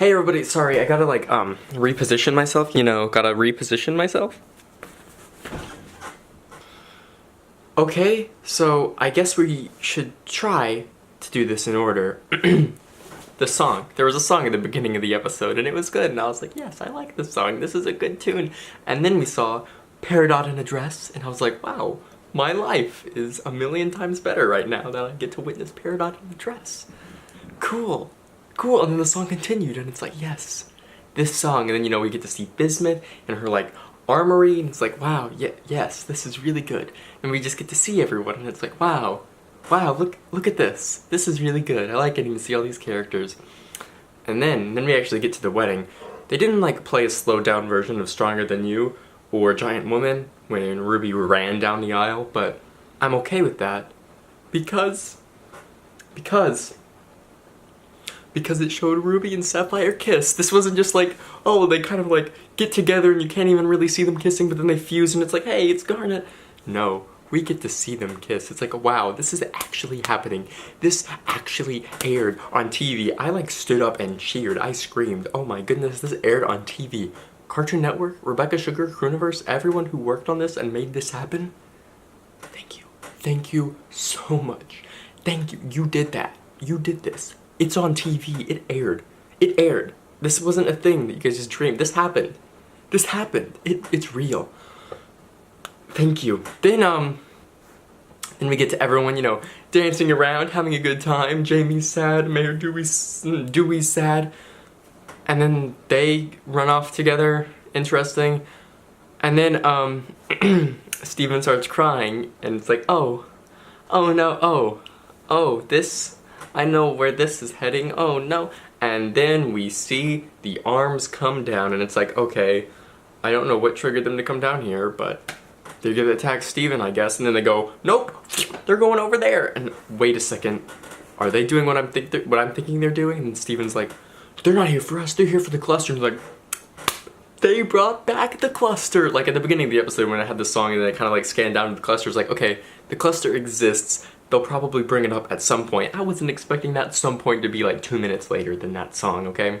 Hey everybody, sorry, I gotta like, reposition myself, gotta reposition myself. Okay, so I guess we should try to do this in order. The song. There was a song at the beginning of the episode and it was good and I was like, yes, I like this song, this is a good tune. And then we saw Peridot in a dress and I was like, wow, my life is a million times better right now that I get to witness Peridot in a dress. Cool. Cool, and then the song continued, and it's like, yes, this song, and then, we get to see Bismuth and her, like, armory, and it's like, wow, yes, this is really good. And we just get to see everyone, and it's like, wow, look at this. This is really good. I like getting to see all these characters. And then we actually get to the wedding. They didn't, like, play a slowed-down version of Stronger Than You or Giant Woman when Ruby ran down the aisle, but I'm okay with that because it showed Ruby and Sapphire kiss. This wasn't just like, oh, they kind of like get together and you can't even really see them kissing, but then they fuse and it's like, hey, it's Garnet. No, we get to see them kiss. It's like, wow, this is actually happening. This actually aired on TV. I like stood up and cheered. I screamed. Oh my goodness, this aired on TV. Cartoon Network, Rebecca Sugar, Crooniverse, everyone who worked on this and made this happen. Thank you. Thank you so much. Thank you. You did that. You did this. It's on TV. It aired. It aired. This wasn't a thing that you guys just dreamed. This happened. This happened. It's real. Thank you. Then we get to everyone, dancing around, having a good time. Jamie's sad, Mayor Dewey's sad. And then they run off together. Interesting. And then, Steven starts crying, and it's like, oh no, this... I know where this is heading, oh no. And then we see the arms come down and it's like, okay, I don't know what triggered them to come down here, but they're gonna attack Steven, I guess. And then they go, nope, they're going over there. And wait a second, are they doing what I'm thinking they're doing? And Steven's like, they're not here for us, they're here for the cluster. And like, they brought back the cluster. Like at the beginning of the episode when I had this song and then I kind of like scanned down to the cluster, it's like, okay, the cluster exists. They'll probably bring it up at some point. I wasn't expecting that some point to be like 2 minutes later than that song, okay?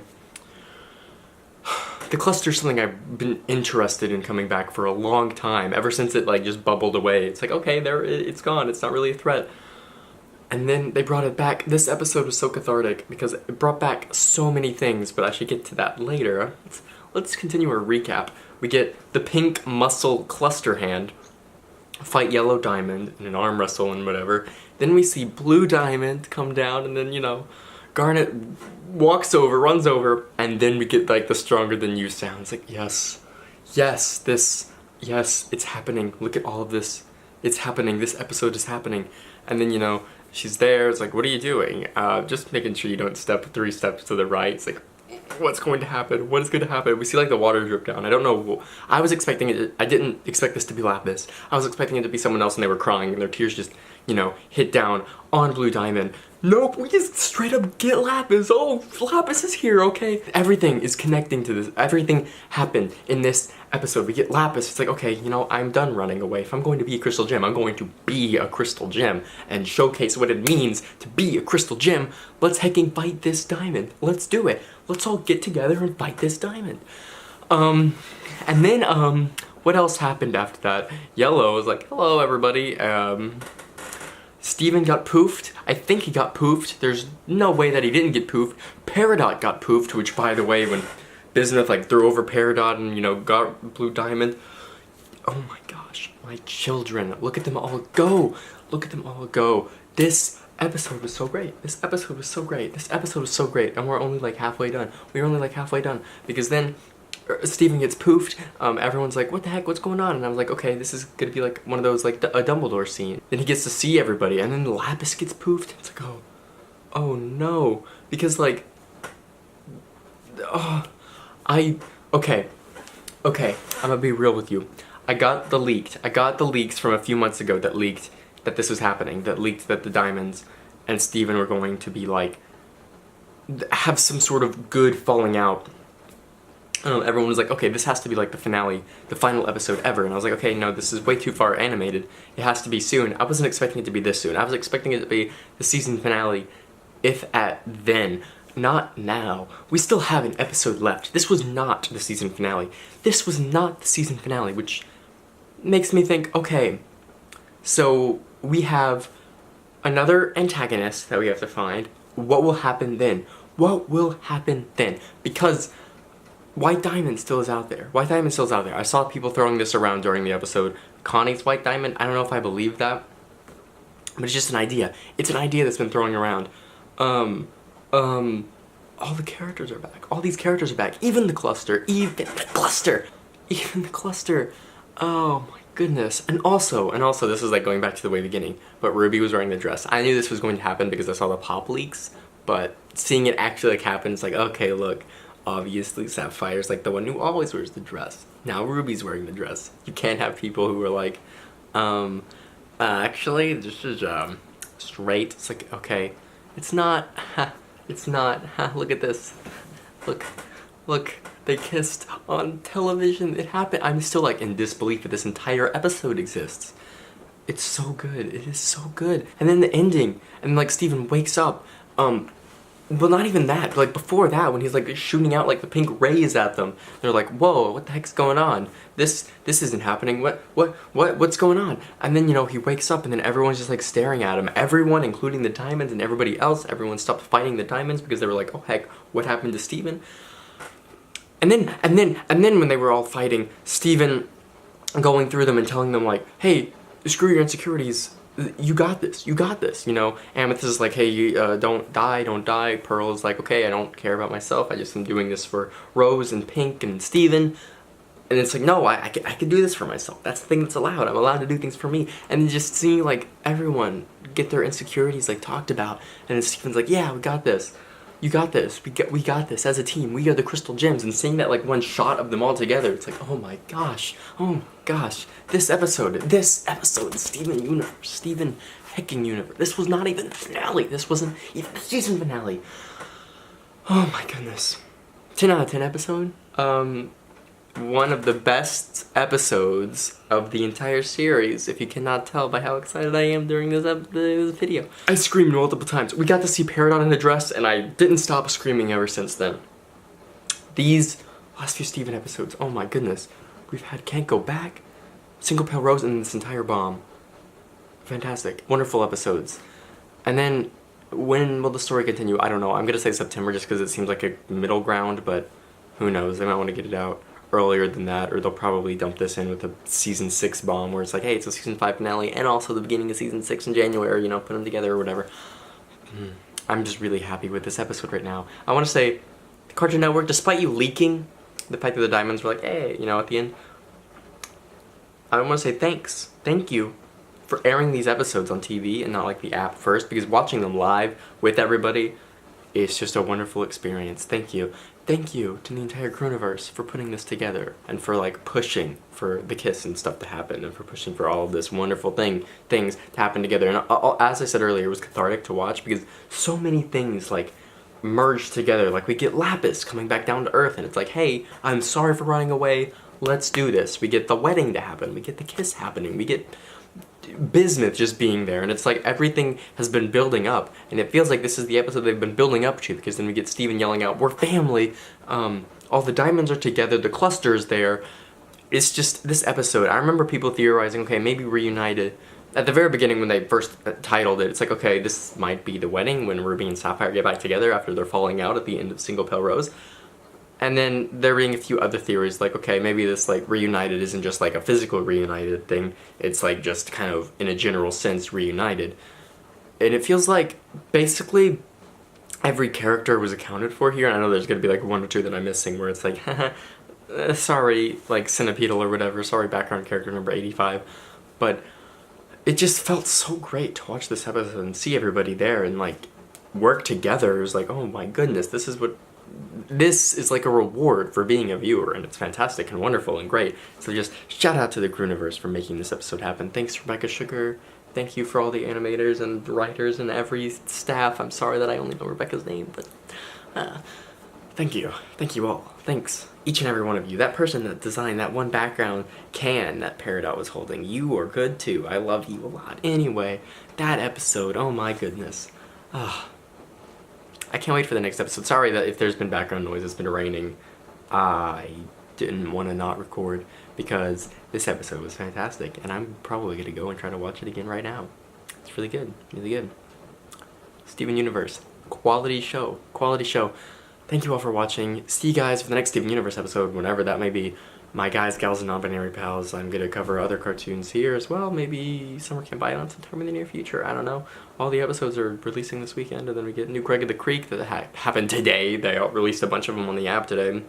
The cluster's something I've been interested in coming back for a long time, ever since it like just bubbled away. It's like, okay, it's gone, it's not really a threat. And then they brought it back. This episode was so cathartic because it brought back so many things, but I should get to that later. Let's continue our recap. We get the pink muscle cluster hand fight Yellow Diamond in an arm wrestle and whatever. Then we see Blue Diamond come down and then, Garnet walks over, runs over, and then we get like the Stronger Than You sound. It's like, yes, it's happening. Look at all of this. It's happening. This episode is happening. And then, she's there. It's like, what are you doing? Just making sure you don't step 3 steps to the right. It's like, what's going to happen? What is going to happen? We see like the water drip down. I don't know. I was expecting it. I didn't expect this to be Lapis. I was expecting it to be someone else and they were crying and their tears just, hit down on Blue Diamond. Nope, we just straight up get Lapis. Oh, Lapis is here, okay? Everything is connecting to this. Everything happened in this episode. We get Lapis. It's like, okay, I'm done running away. If I'm going to be a crystal gem, I'm going to be a crystal gem and showcase what it means to be a crystal gem. Let's hecking fight this diamond. Let's do it. Let's all get together and fight this diamond. And then, what else happened after that? Yellow was like, hello, everybody. Steven got poofed. I think he got poofed. There's no way that he didn't get poofed. Peridot got poofed, which, by the way, when Bismuth, like, threw over Peridot and, got Blue Diamond. Oh my gosh, my children. Look at them all go. Look at them all go. This episode was so great. This episode was so great. This episode was so great. And we're only, like, halfway done. We're only, like, halfway done. Because then Steven gets poofed, everyone's like, what the heck, what's going on? And I was like, okay, this is gonna be like one of those, like, a Dumbledore scene. Then he gets to see everybody, and then Lapis gets poofed. It's like, oh no. Because, like, okay, I'm gonna be real with you. I got the leaks from a few months ago that leaked that this was happening, that leaked that the Diamonds and Steven were going to be, like, have some sort of good falling out. Everyone was like, okay, this has to be like the finale, the final episode ever. And I was like, okay, no, this is way too far animated. It has to be soon. I wasn't expecting it to be this soon. I was expecting it to be the season finale, if at then. Not now. We still have an episode left. This was not the season finale. This was not the season finale, which makes me think, okay, so we have another antagonist that we have to find. What will happen then? What will happen then? Because White Diamond still is out there. White Diamond still is out there. I saw people throwing this around during the episode. Connie's White Diamond. I don't know if I believe that, but it's just an idea. It's an idea that's been thrown around. All the characters are back. All these characters are back. Even the cluster. Even the cluster. Even the cluster. Oh my goodness. And also, this is like going back to the way beginning, but Ruby was wearing the dress. I knew this was going to happen because I saw the pop leaks, but seeing it actually like happen, it's like, okay, look, obviously Sapphire's like the one who always wears the dress. Now Ruby's wearing the dress. You can't have people who are like, actually, this is, straight. It's like, okay, it's not, it's not, look at this. Look, they kissed on television. It happened. I'm still like in disbelief that this entire episode exists. It's so good. It is so good. And then the ending, and like Steven wakes up. Well, not even that, but like before that, when he's like shooting out like the pink rays at them, they're like, whoa, what the heck's going on? This isn't happening. What's going on? And then, you know, he wakes up and then everyone's just like staring at him. Everyone, including the Diamonds and everybody else, everyone stopped fighting the Diamonds because they were like, oh heck, what happened to Steven? And then when they were all fighting, Steven going through them and telling them like, hey, screw your insecurities. You got this, you know? Amethyst is like, hey, don't die. Pearl is like, okay, I don't care about myself, I just am doing this for Rose and Pink and Steven. And it's like, no, I can do this for myself. That's the thing that's allowed. I'm allowed to do things for me. And just seeing like everyone get their insecurities like talked about, and then Steven's like, yeah, we got this. You got this. We got this as a team. We are the Crystal Gems. And seeing that like one shot of them all together, it's like, oh my gosh. This episode, Steven hecking universe. This was not even the finale. This wasn't even the season finale. Oh my goodness. 10 out of 10 episode. One of the best episodes of the entire series, if you cannot tell by how excited I am during this video. I screamed multiple times. We got to see Peridot in a dress, and I didn't stop screaming ever since then. These last few Steven episodes, oh my goodness. We've had Can't Go Back, Single Pale Rose, and this entire bomb. Fantastic. Wonderful episodes. And then, when will the story continue? I don't know. I'm gonna say September just because it seems like a middle ground, but who knows? They might want to get it out earlier than that, or they'll probably dump this in with a season 6 bomb where it's like, hey, it's a season 5 finale and also the beginning of season 6 in January, you know, put them together or whatever. I'm just really happy with this episode right now. I want to say, Cartoon Network, despite you leaking the fact that the Diamonds were like, hey, you know, at the end, I want to say thanks. Thank you for airing these episodes on TV and not like the app first, because watching them live with everybody is just a wonderful experience. Thank you. Thank you to the entire Crewniverse for putting this together and for like pushing for the kiss and stuff to happen and for pushing for all of this wonderful things to happen together. And as I said earlier, it was cathartic to watch because so many things like merged together. Like we get Lapis coming back down to earth and it's like, hey, I'm sorry for running away. Let's do this. We get the wedding to happen. We get the kiss happening. We get Bismuth just being there, and it's like everything has been building up, and it feels like this is the episode they've been building up to, because then we get Steven yelling out, we're family, all the Diamonds are together, the cluster's there. It's just, this episode, I remember people theorizing, okay, maybe reunited. At the very beginning when they first titled it, it's like, okay, this might be the wedding when Ruby and Sapphire get back together after they're falling out at the end of Single Pale Rose. And then there being a few other theories, like, okay, maybe this, like, reunited isn't just, like, a physical reunited thing. It's, like, just kind of, in a general sense, reunited. And it feels like, basically, every character was accounted for here. And I know there's gonna be, like, one or two that I'm missing where it's like, haha, sorry, like, Centipedal or whatever. Sorry, background character number 85. But it just felt so great to watch this episode and see everybody there and, like, work together. It was like, oh my goodness, this is like a reward for being a viewer, and it's fantastic and wonderful and great. So just shout out to the Crewniverse for making this episode happen. Thanks, Rebecca Sugar. Thank you for all the animators and writers and every staff. I'm sorry that I only know Rebecca's name, but thank you. Thank you all. Thanks. Each and every one of you. That person that designed that one background can that Peridot was holding. You are good too. I love you a lot. Anyway, that episode, oh my goodness. I can't wait for the next episode. Sorry that if there's been background noise, it's been raining. I didn't want to not record because this episode was fantastic, and I'm probably going to go and try to watch it again right now. It's really good, really good. Steven Universe, quality show, quality show. Thank you all for watching. See you guys for the next Steven Universe episode, whenever that may be. My guys, gals, and non-binary pals, I'm going to cover other cartoons here as well. Maybe Summer Camp Island sometime in the near future. I don't know. All the episodes are releasing this weekend, and then we get New Greg of the Creek that happened today. They released a bunch of them on the app today.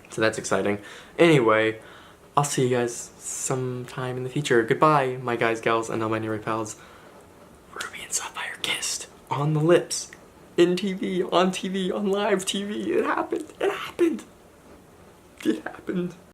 So that's exciting. Anyway, I'll see you guys sometime in the future. Goodbye, my guys, gals, and non-binary pals. Ruby and Sapphire kissed on the lips. In TV, on live TV. It happened. It happened. It happened.